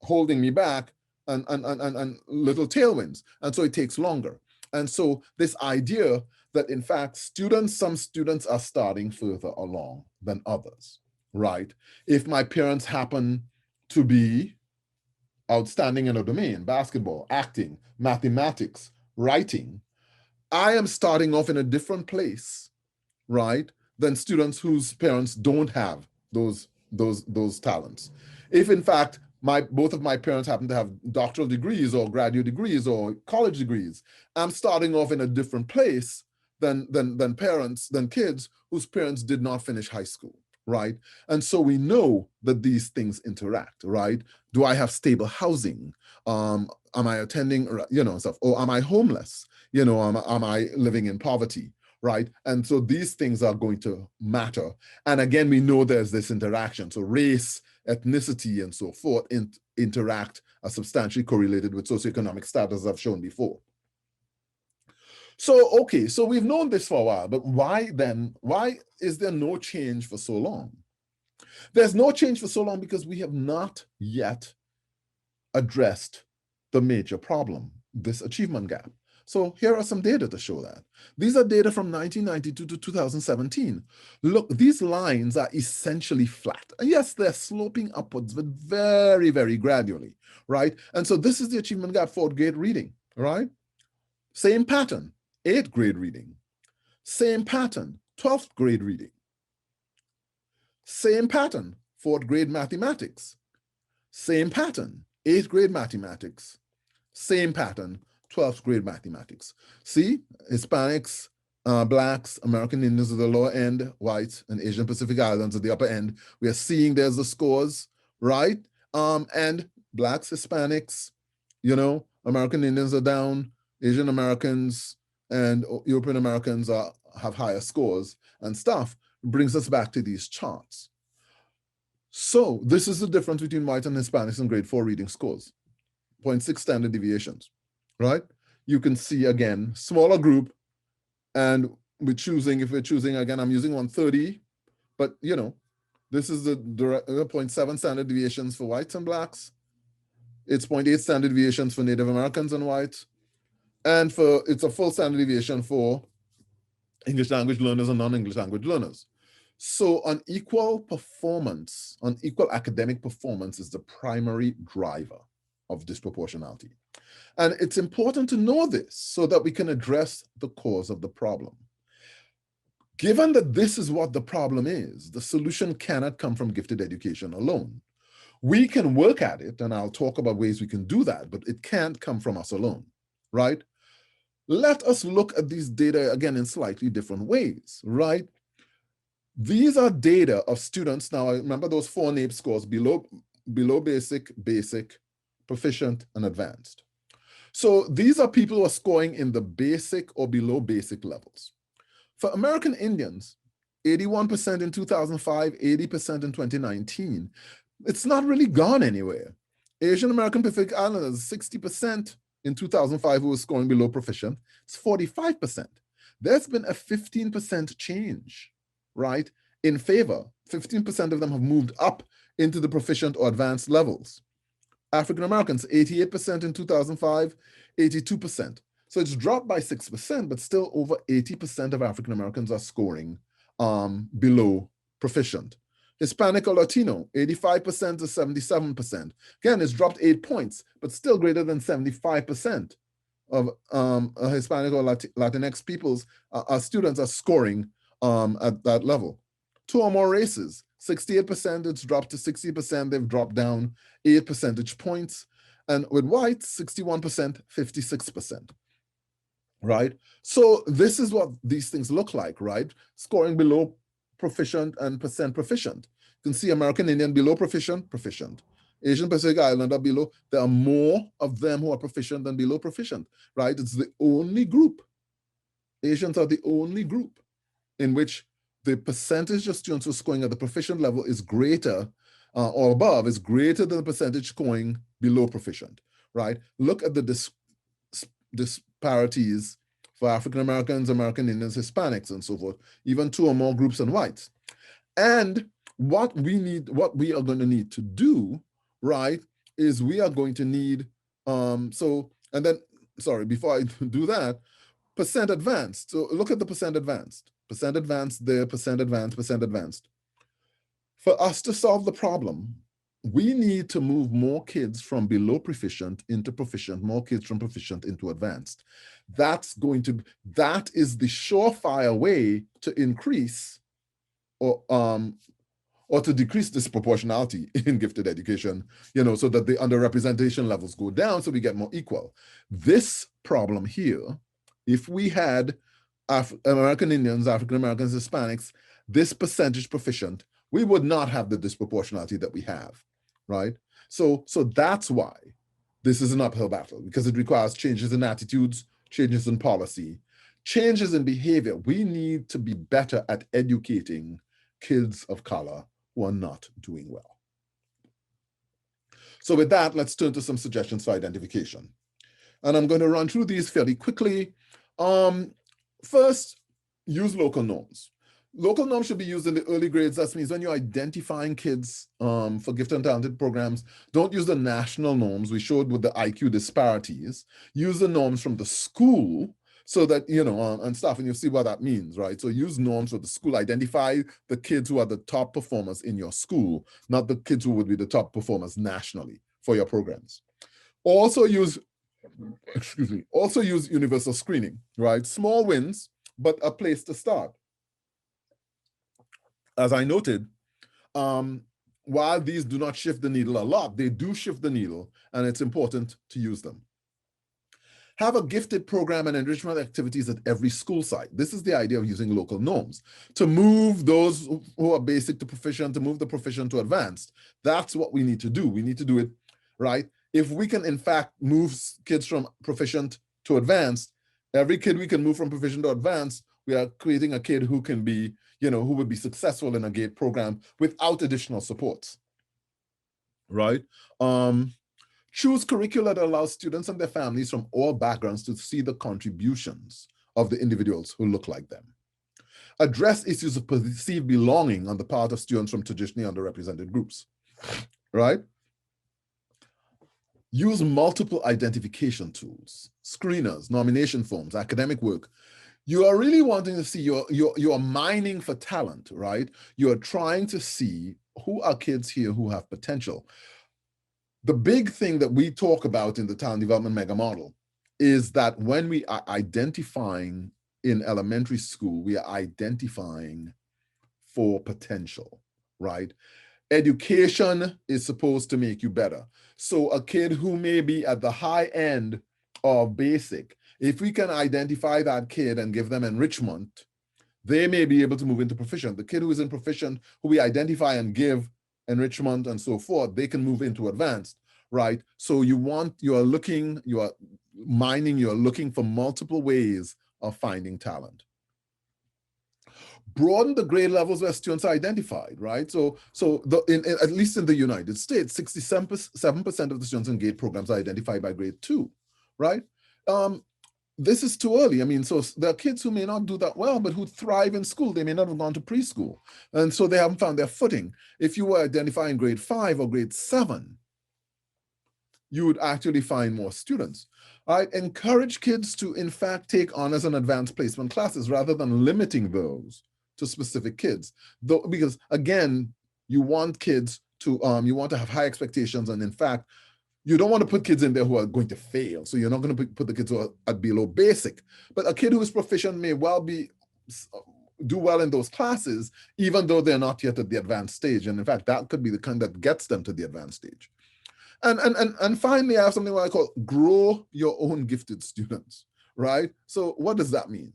holding me back and little tailwinds. And so it takes longer. And so this idea that in fact, some students are starting further along than others, right? If my parents happen to be outstanding in a domain, basketball, acting, mathematics, writing, I am starting off in a different place, right, than students whose parents don't have those talents. If in fact, both of my parents happen to have doctoral degrees or graduate degrees or college degrees, I'm starting off in a different place than kids whose parents did not finish high school, right? And so we know that these things interact, right? Do I have stable housing? Am I attending, stuff? Or am I homeless? Am I living in poverty, right? And so these things are going to matter. And again, we know there's this interaction. So race, ethnicity, and so forth interact, are substantially correlated with socioeconomic status, as I've shown before. So, okay, so we've known this for a while, but why then, why is there no change for so long? There's no change for so long because we have not yet addressed the major problem, this achievement gap. So here are some data to show that. These are data from 1992 to 2017. Look, these lines are essentially flat. Yes, they're sloping upwards, but very, very gradually, right? And so this is the achievement gap for 4th grade reading, right? Same pattern, 8th grade reading. Same pattern, 12th grade reading. Same pattern, 4th grade mathematics. Same pattern, 8th grade mathematics. Same pattern, 12th grade mathematics. See, Hispanics, Blacks, American Indians at the lower end, whites, and Asian Pacific Islands at the upper end. We are seeing there's the scores, right? And Blacks, Hispanics, you know, American Indians are down, Asian Americans and European Americans have higher scores and stuff. Brings us back to these charts. So this is the difference between white and Hispanics in grade 4 reading scores, 0.6 standard deviations, right? You can see again, smaller group, and we're choosing, if we're choosing, again, I'm using 130, but you know, this is the 0.7 standard deviations for whites and blacks. It's 0.8 standard deviations for Native Americans and whites. And it's a full standard deviation for English language learners and non-English language learners. So unequal performance, unequal academic performance is the primary driver of disproportionality. And it's important to know this so that we can address the cause of the problem. Given that this is what the problem is, the solution cannot come from gifted education alone. We can work at it, and I'll talk about ways we can do that, but it can't come from us alone, right? Let us look at these data again in slightly different ways, right? These are data of students. Now, I remember those 4 NAEP scores: below basic, basic, proficient, and advanced. So these are people who are scoring in the basic or below basic levels. For American Indians, 81% in 2005, 80% in 2019. It's not really gone anywhere. Asian American Pacific Islanders, 60% in 2005 who was scoring below proficient. It's 45%. There's been a 15% change, right, in favor. 15% of them have moved up into the proficient or advanced levels. African Americans, 88% in 2005, 82%. So it's dropped by 6%, but still over 80% of African Americans are scoring below proficient. Hispanic or Latino, 85% to 77%. Again, it's dropped 8 points, but still greater than 75% of Hispanic or Latinx people's students are scoring at that level. 2 or more races, 68%, it's dropped to 60%, they've dropped down 8 percentage points. And with whites, 61%, 56%, right? So this is what these things look like, right? Scoring below proficient and percent proficient. You can see American Indian below proficient, proficient. Asian Pacific Islander below, there are more of them who are proficient than below proficient, right? It's the only group. Asians are the only group in which the percentage of students who are scoring at the proficient level is greater or above, is greater than the percentage scoring below proficient, right? Look at the disparities for African Americans, American Indians, Hispanics, and so forth, even 2 or more groups than whites. And what we are going to need to do, right, is we are going to need, before I do that, percent advanced. So look at the percent advanced. Percent advanced there, percent advanced, percent advanced. For us to solve the problem, we need to move more kids from below proficient into proficient, more kids from proficient into advanced. That is the surefire way to increase or to decrease disproportionality in gifted education, so that the underrepresentation levels go down so we get more equal. This problem here, if we had American Indians, African Americans, Hispanics, this percentage proficient, we would not have the disproportionality that we have, right? So that's why this is an uphill battle, because it requires changes in attitudes, changes in policy, changes in behavior. We need to be better at educating kids of color who are not doing well. So with that, let's turn to some suggestions for identification. And I'm going to run through these fairly quickly. First, use local norms. Local norms should be used in the early grades. That means when you're identifying kids for gifted and talented programs, don't use the national norms we showed with the IQ disparities. Use the norms from the school so that, and stuff, and you'll see what that means, right? So use norms for the school. Identify the kids who are the top performers in your school, not the kids who would be the top performers nationally for your programs. Also use universal screening, right? Small wins, but a place to start. As I noted, while these do not shift the needle a lot, they do shift the needle, and it's important to use them. Have a gifted program and enrichment activities at every school site. This is the idea of using local norms to move those who are basic to proficient, to move the proficient to advanced. That's what we need to do. We need to do it, right? If we can, in fact, move kids from proficient to advanced, every kid we can move from proficient to advanced, we are creating a kid who can be, who would be successful in a GATE program without additional supports, right? Choose curricula that allows students and their families from all backgrounds to see the contributions of the individuals who look like them. Address issues of perceived belonging on the part of students from traditionally underrepresented groups, right? Use multiple identification tools, screeners, nomination forms, academic work. You are really wanting to see, you are mining for talent, right? You are trying to see who are kids here who have potential. The big thing that we talk about in the talent development mega model is that when we are identifying in elementary school, we are identifying for potential, right? Education is supposed to make you better. So a kid who may be at the high end of basic, if we can identify that kid and give them enrichment, they may be able to move into proficient. The kid who is in proficient, who we identify and give enrichment and so forth, they can move into advanced, right? So you are looking for multiple ways of finding talent. Broaden the grade levels where students are identified, right? So at least in the United States, 67% of the students in GATE programs are identified by grade 2, right? This is too early. I mean, so there are kids who may not do that well, but who thrive in school. They may not have gone to preschool. And so they haven't found their footing. If you were identifying grade 5 or grade 7, you would actually find more students. All right, encourage kids to, in fact, take honors and advanced placement classes rather than limiting those to specific kids. Though, because again, you want kids to, you want to have high expectations, and in fact, you don't want to put kids in there who are going to fail. So you're not going to put the kids who are at below basic. But a kid who is proficient may well do well in those classes, even though they're not yet at the advanced stage. And in fact, that could be the kind that gets them to the advanced stage. And finally, I have something what I call grow your own gifted students, right? So what does that mean?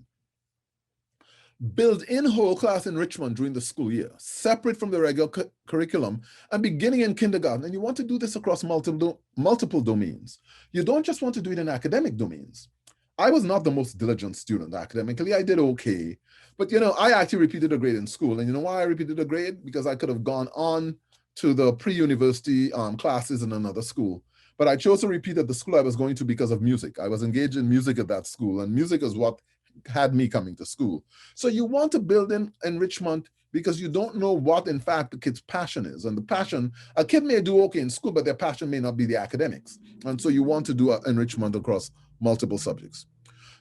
Build in whole class enrichment during the school year, separate from the regular curriculum and beginning in kindergarten. And you want to do this across multiple domains. You don't just want to do it in academic domains. I was not the most diligent student academically. I did okay. But, I actually repeated a grade in school. And you know why I repeated a grade? Because I could have gone on to the pre-university classes in another school. But I chose to repeat at the school I was going to because of music. I was engaged in music at that school, and music is what had me coming to school. So you want to build in enrichment because you don't know what, in fact, the kid's passion is. And the passion, a kid may do okay in school, but their passion may not be the academics. And so you want to do enrichment across multiple subjects.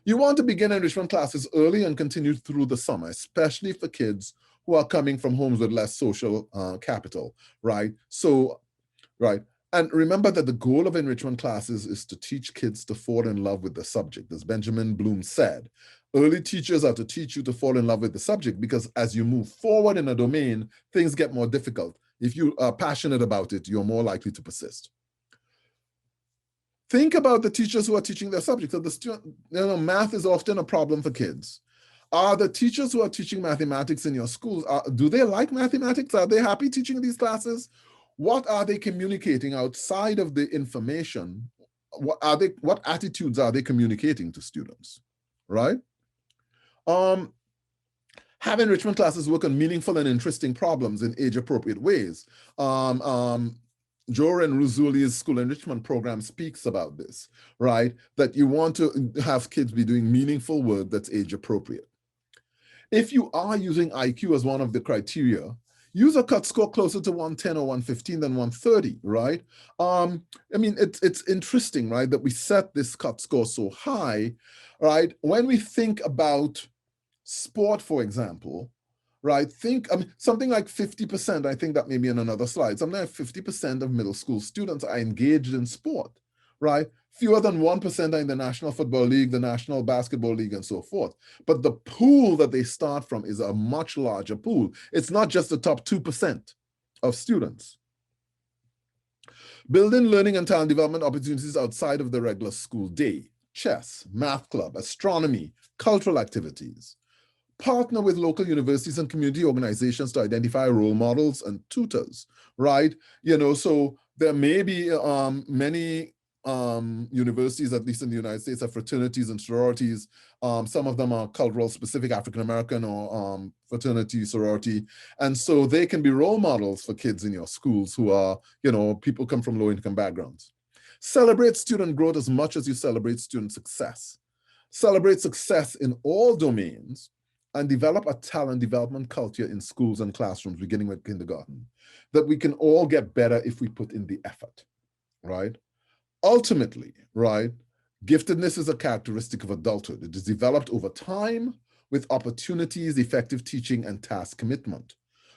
You want to begin enrichment classes early and continue through the summer, especially for kids who are coming from homes with less social capital, right? So, right. And remember that the goal of enrichment classes is to teach kids to fall in love with the subject. As Benjamin Bloom said, early teachers are to teach you to fall in love with the subject, because as you move forward in a domain, things get more difficult. If you are passionate about it, you're more likely to persist. Think about the teachers who are teaching their subject. So the student, math is often a problem for kids. Are the teachers who are teaching mathematics in your schools, do they like mathematics? Are they happy teaching these classes? What are they communicating outside of the information? What attitudes are they communicating to students, right? Have enrichment classes work on meaningful and interesting problems in age-appropriate ways. Joran Ruzuli's school enrichment program speaks about this, right? That you want to have kids be doing meaningful work that's age-appropriate. If you are using IQ as one of the criteria, use a cut score closer to 110 or 115 than 130, right? I mean, it's interesting, right, that we set this cut score so high, right? When we think about sport, for example, right? Something like 50%, I think that may be in another slide, something like 50% of middle school students are engaged in sport, right? Fewer than 1% are in the National Football League, the National Basketball League, and so forth. But the pool that they start from is a much larger pool. It's not just the top 2% of students. Building learning and talent development opportunities outside of the regular school day, chess, math club, astronomy, cultural activities. Partner with local universities and community organizations to identify role models and tutors, right? So there may be many universities, at least in the United States, have fraternities and sororities. Some of them are cultural specific, African-American or fraternity, sorority. And so they can be role models for kids in your schools who are, people come from low-income backgrounds. Celebrate student growth as much as you celebrate student success. Celebrate success in all domains and develop a talent development culture in schools and classrooms, beginning with kindergarten, that we can all get better if we put in the effort, right? Ultimately, right, giftedness is a characteristic of adulthood. It is developed over time with opportunities, effective teaching, and task commitment.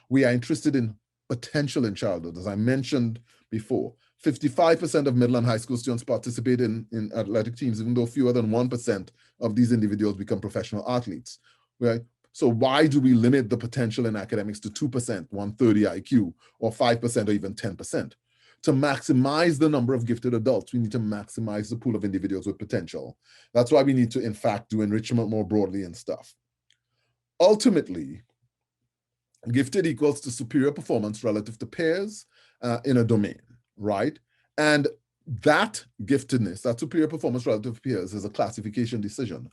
We are interested in potential in childhood. As I mentioned before, 55% of middle and high school students participate in athletic teams, even though fewer than 1% of these individuals become professional athletes, right? So why do we limit the potential in academics to 2%, 130 IQ, or 5%, or even 10%? To maximize the number of gifted adults, we need to maximize the pool of individuals with potential. That's why we need to, in fact, do enrichment more broadly and stuff. Ultimately, gifted equals to superior performance relative to peers in a domain, right? And that giftedness, that superior performance relative to peers, is a classification decision.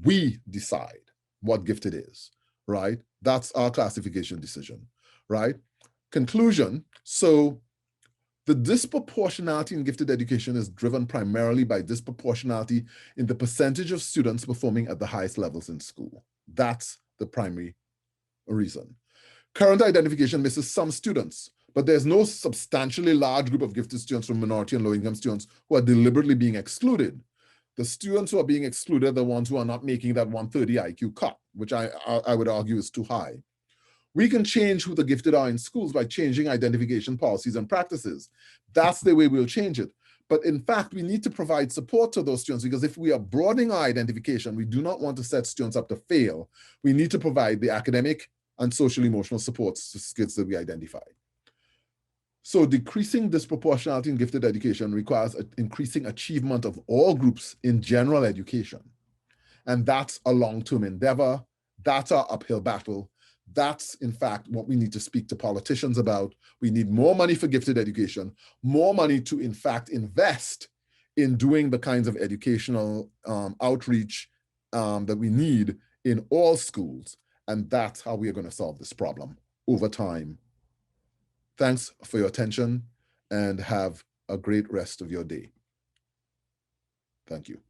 We decide what gifted is, right? That's our classification decision, right? Conclusion, so the disproportionality in gifted education is driven primarily by disproportionality in the percentage of students performing at the highest levels in school. That's the primary reason. Current identification misses some students, but there's no substantially large group of gifted students from minority and low-income students who are deliberately being excluded. The students who are being excluded are the ones who are not making that 130 IQ cut, which I would argue is too high. We can change who the gifted are in schools by changing identification policies and practices. That's the way we'll change it. But in fact, we need to provide support to those students, because if we are broadening our identification, we do not want to set students up to fail. We need to provide the academic and social emotional supports to kids that we identify. So decreasing disproportionality in gifted education requires increasing achievement of all groups in general education. And that's a long-term endeavor. That's our uphill battle. That's, in fact, what we need to speak to politicians about. We need more money for gifted education, more money to, in fact, invest in doing the kinds of educational outreach that we need in all schools. And that's how we are going to solve this problem over time. Thanks for your attention, and have a great rest of your day. Thank you.